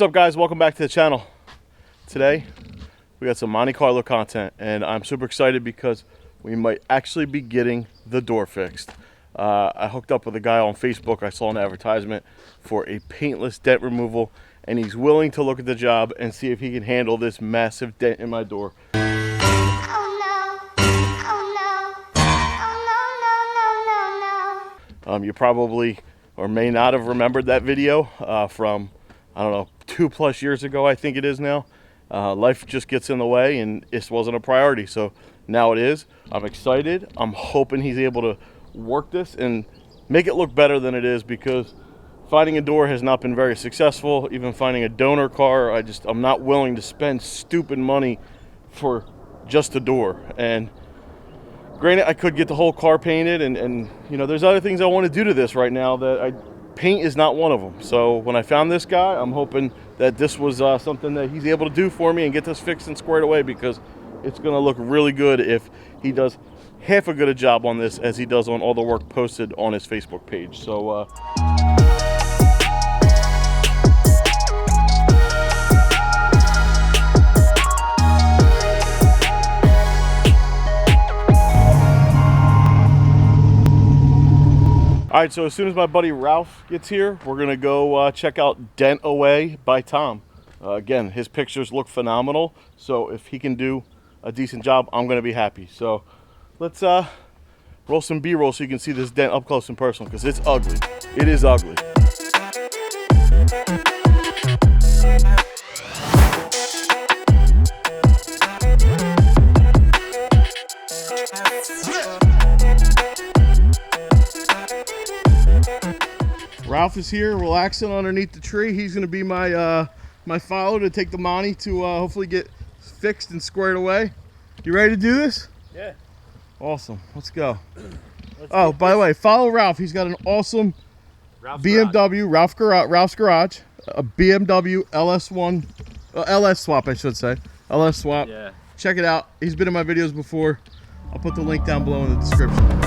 up, guys? Welcome back to the channel. Today we got some Monte Carlo content, and I'm super excited because we might actually be getting the door fixed. I hooked up with a guy on Facebook. I saw an advertisement for a paintless dent removal, and he's willing to look at the job and see if he can handle this massive dent in my door. You probably or may not have remembered that video from, I don't know, 2+ years ago, I think it is now. Life just gets in the way, and this wasn't a priority, so now it is. I'm excited. I'm hoping he's able to work this and make it look better than it is, because finding a door has not been very successful. Even finding a donor car, I'm not willing to spend stupid money for just a door. And granted, I could get the whole car painted, and you know, there's other things I want to do to this right now that paint is not one of them. So when I found this guy, I'm hoping that this was something that he's able to do for me and get this fixed and squared away, because it's going to look really good if he does half as good a job on this as he does on all the work posted on his Facebook page. So all right, so as soon as my buddy Ralph gets here, we're gonna go check out Dent Away by Tom. Again, his pictures look phenomenal, so if he can do a decent job, I'm gonna be happy. So let's roll some B-roll so you can see this dent up close and personal, because it's ugly. It is ugly. Ralph is here relaxing underneath the tree. He's going to be my my follower to take the Monte to hopefully get fixed and squared away. You ready to do this? Yeah. Awesome. Let's go. By the way, follow Ralph. He's got an awesome BMW, Ralph's Garage, a BMW LS1, LS swap, I should say. LS swap. Yeah. Check it out. He's been in my videos before. I'll put the link down below in the description.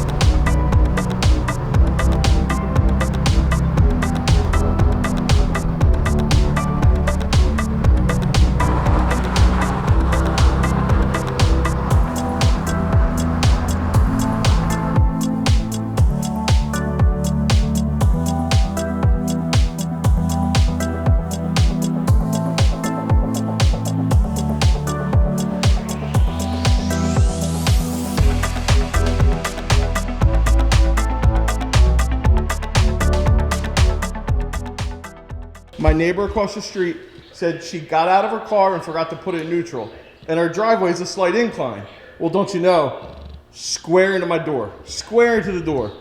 My neighbor across the street said she got out of her car and forgot to put it in neutral, and her driveway is a slight incline. Well, don't you know, square into my door, square into the door.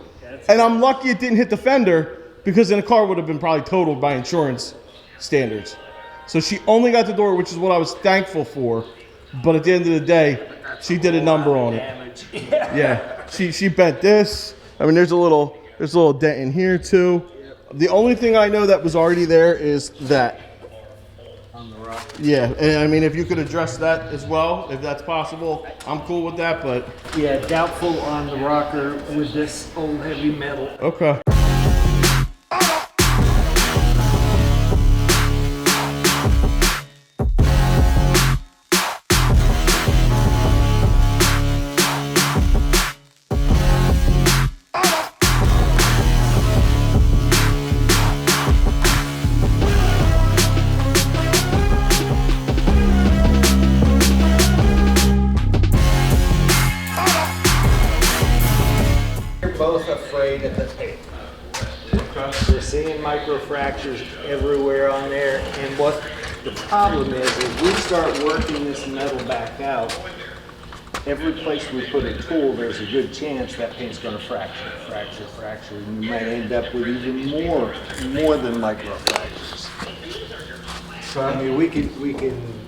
And I'm lucky it didn't hit the fender, because then the car would have been probably totaled by insurance standards. So she only got the door, which is what I was thankful for. But at the end of the day, she did a number on it. Yeah, she bent this. I mean, there's a little dent in here too. The only thing I know that was already there is that. On the rock. Yeah, and I mean, if you could address that as well, if that's possible, I'm cool with that, but. Yeah, doubtful on the rocker with this old heavy metal. Okay. Both afraid of the tape. We're seeing microfractures everywhere on there, and what the problem is we start working this metal back out, every place we put a tool, there's a good chance that paint's going to fracture, and you might end up with even more than microfractures. So I mean, we can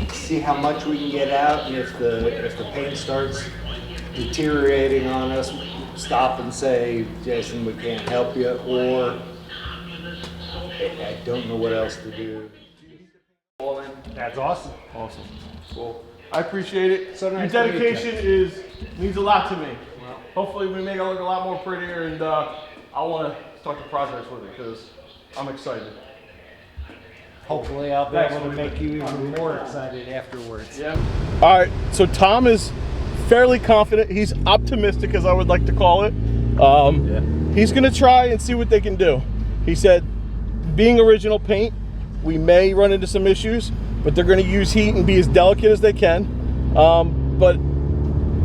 see how much we can get out, and if the paint starts deteriorating on us, stop and say, Jason, we can't help you, or I don't know what else to do. That's awesome. Awesome. Cool. I appreciate it. So nice. Your dedication means a lot to me. Well, hopefully we make it look a lot more prettier, and I want to start the project with it because I'm excited. Hopefully I'll be able to make you even more excited afterwards. Yeah. All right, so Tom is fairly confident. He's optimistic, as I would like to call it. He's gonna try and see what they can do. He said, being original paint, we may run into some issues, but they're gonna use heat and be as delicate as they can. But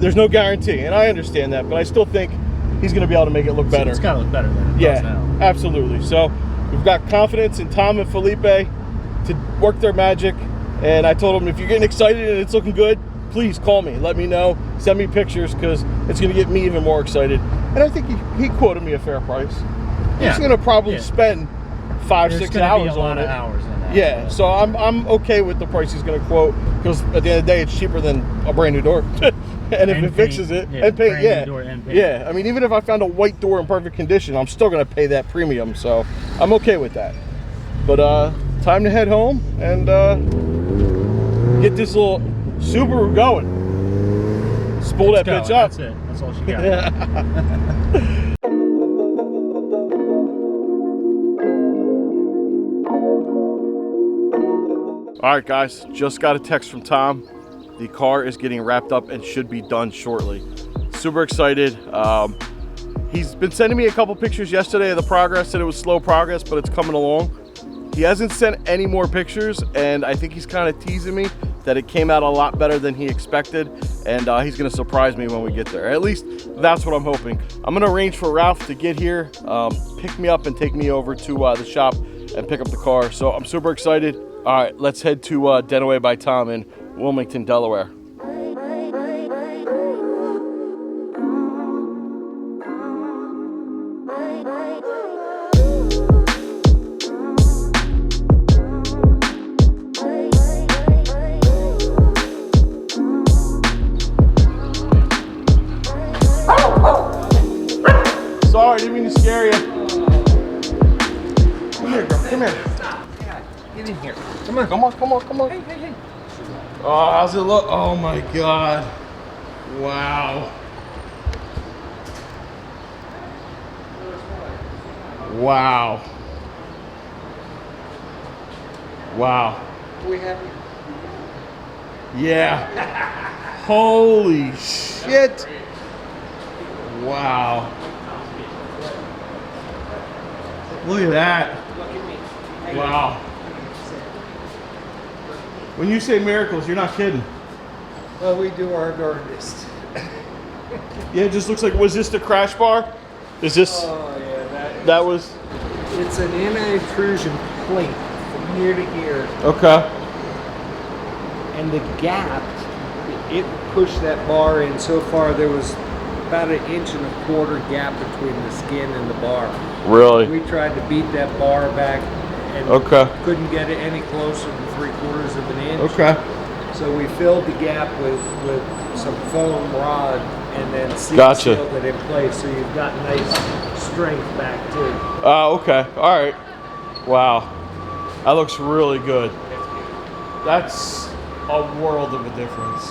there's no guarantee, and I understand that, but I still think he's gonna be able to make it look better. It's gotta look better than it does now. Absolutely. So we've got confidence in Tom and Felipe to work their magic, and I told them, if you're getting excited and it's looking good, please call me, let me know, send me pictures, because it's going to get me even more excited. And I think he quoted me a fair price. He's going to probably spend 5-6 hours on it. Yeah, so I'm okay with the price he's going to quote, because at the end of the day, it's cheaper than a brand new door. And if it fixes it, and paint, yeah. I mean, even if I found a white door in perfect condition, I'm still going to pay that premium, so I'm okay with that. But time to head home and get this little Subaru going. Spool that bitch up. That's it. That's all she got. All right, guys, just got a text from Tom. The car is getting wrapped up and should be done shortly. Super excited. He's been sending me a couple pictures yesterday of the progress. Said it was slow progress, but it's coming along. He hasn't sent any more pictures, and I think he's kind of teasing me that it came out a lot better than he expected, and he's gonna surprise me when we get there. At least that's what I'm hoping. I'm gonna arrange for Ralph to get here, pick me up and take me over to the shop and pick up the car. So I'm super excited. All right, let's head to Denaway by Tom in Wilmington, Delaware. Sorry, didn't mean to scare you. Come here, girl. Come here. Get in here. Come on. Come on, come on, come on. Hey. Oh, how's it look? Oh my God. Wow. Wow. Wow. We happy? Yeah. Holy shit. Wow. Look at that. Look at me. Wow. When you say miracles, you're not kidding. Well, we do our darndest. Yeah, it just looks like, was this the crash bar? Is this, Oh yeah, that was, it's an anti-intrusion plate from here to here, okay. and the gap, it pushed that bar in so far there was about 1.25 inch gap between the skin and the bar. Really? We tried to beat that bar back and couldn't get it any closer than 3/4 of an inch. Okay. So we filled the gap with some foam rod and then sealed it in place, so you've got nice strength back too. Okay. All right. Wow. That looks really good. That's a world of a difference.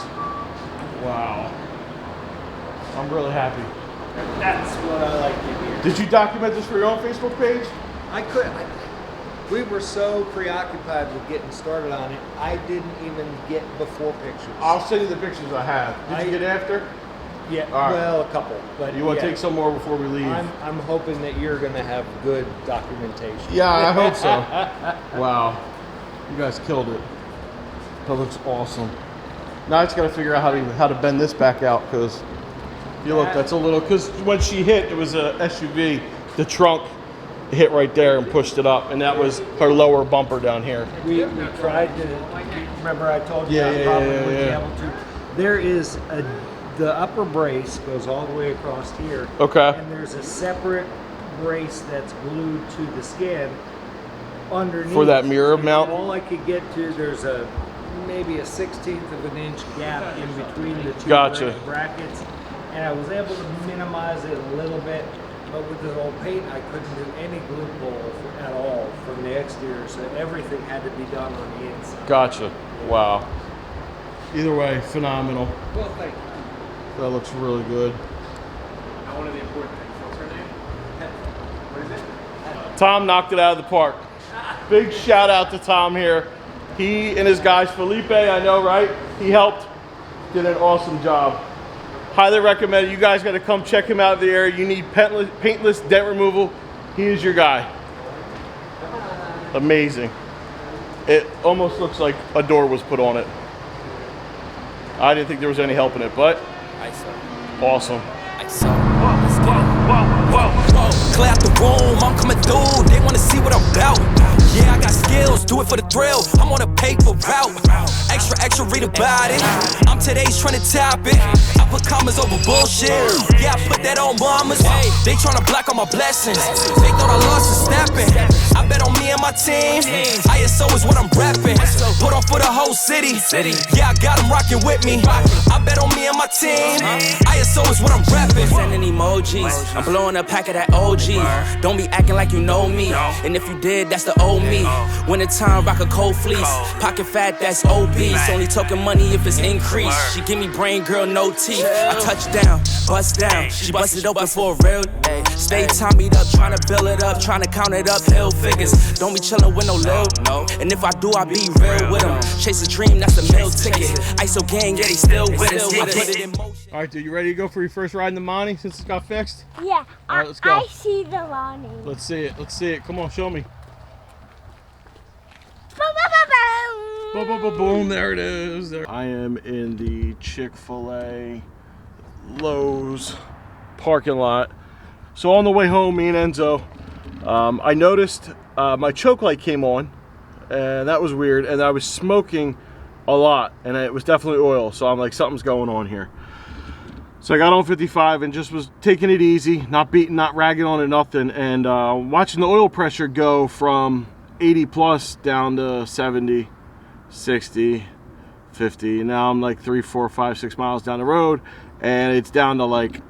Wow. I'm really happy. That's what I like to hear. Did you document this for your own Facebook page? We were so preoccupied with getting started on it, I didn't even get before pictures. I'll send you the pictures I have. Did you get after? Yeah, All right. well, a couple. But You want to take some more before we leave? I'm hoping that you're going to have good documentation. Yeah, I hope so. Wow. You guys killed it. That looks awesome. Now I just got to figure out how to bend this back out, because you look, that's a little, because when she hit, it was a SUV, the trunk hit right there and pushed it up, and that was her lower bumper down here. We tried to, remember I told you I probably wouldn't be able to. There is the upper brace goes all the way across here. Okay. And there's a separate brace that's glued to the skin underneath. For that mirror and mount? all I could get to, there's maybe a 1/16 of an inch gap in between the two brackets. And I was able to minimize it a little bit, but with the old paint, I couldn't do any glue pull at all from the exterior, so everything had to be done on the inside. Gotcha. Wow. Either way, phenomenal. Well, thank you. That looks really good. Now, one of the important things. What's her name? What is it? Tom knocked it out of the park. Big shout out to Tom here. He and his guys, Felipe, I know, right? He helped, did an awesome job. Highly recommend it. You guys got to come check him out in the area. You need paintless dent removal. He is your guy. Amazing. It almost looks like a door was put on it. I didn't think there was any help in it, but awesome. Clear out the room, I'm coming through. They wanna see what I'm about. Yeah, I got skills, do it for the thrill. I'm on a paper route. Extra, read about it. I'm today's trying to top it. I put commas over bullshit. Yeah, I put that on mamas. They tryna block all my blessings. They thought I lost and snapping. I bet on me and my team. ISO is what I'm rapping. Put on for the whole city. Yeah, I got them rocking with me. I bet on me and my team. ISO is what I'm rapping. Sending emojis. I'm blowing a pack of that OG. Don't be acting like you know me. And if you did, that's the old me. Winter time, rock a cold fleece. Pocket fat, that's obese. Only talking money if it's increased. She give me brain, girl, no teeth. I touch down, bust down. She busted open for a real day. Stay Tommy'd up, trying to build it up, trying to count it up, hill figures. Don't be chillin' with no lil, no. And if I do, I be real with them. Chase a dream, that's the meal ticket. ISO gang, yeah, they still with us. I put it in motion. All right, dude, you ready to go for your first ride in the Monte since it's got fixed? Yeah. All right, let's go. I see the Lonnie. Let's see it. Let's see it. Come on, show me. Boom, there it is. There. I am in the Chick-fil-A Lowe's parking lot. So on the way home, me and Enzo, I noticed my choke light came on, and that was weird, and I was smoking a lot, and it was definitely oil, so I'm like, something's going on here. So I got on 55 and just was taking it easy, not beating, not ragging on it, nothing, and watching the oil pressure go from 80 plus down to 70, 60, 50. Now I'm like 3, 4, 5, 6 miles down the road, and it's down to like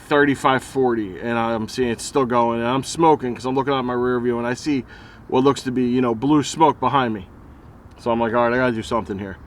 35, 40, and I'm seeing it's still going, and I'm smoking because I'm looking out my rear view and I see what looks to be, you know, blue smoke behind me. So I'm like, all right, I gotta do something here.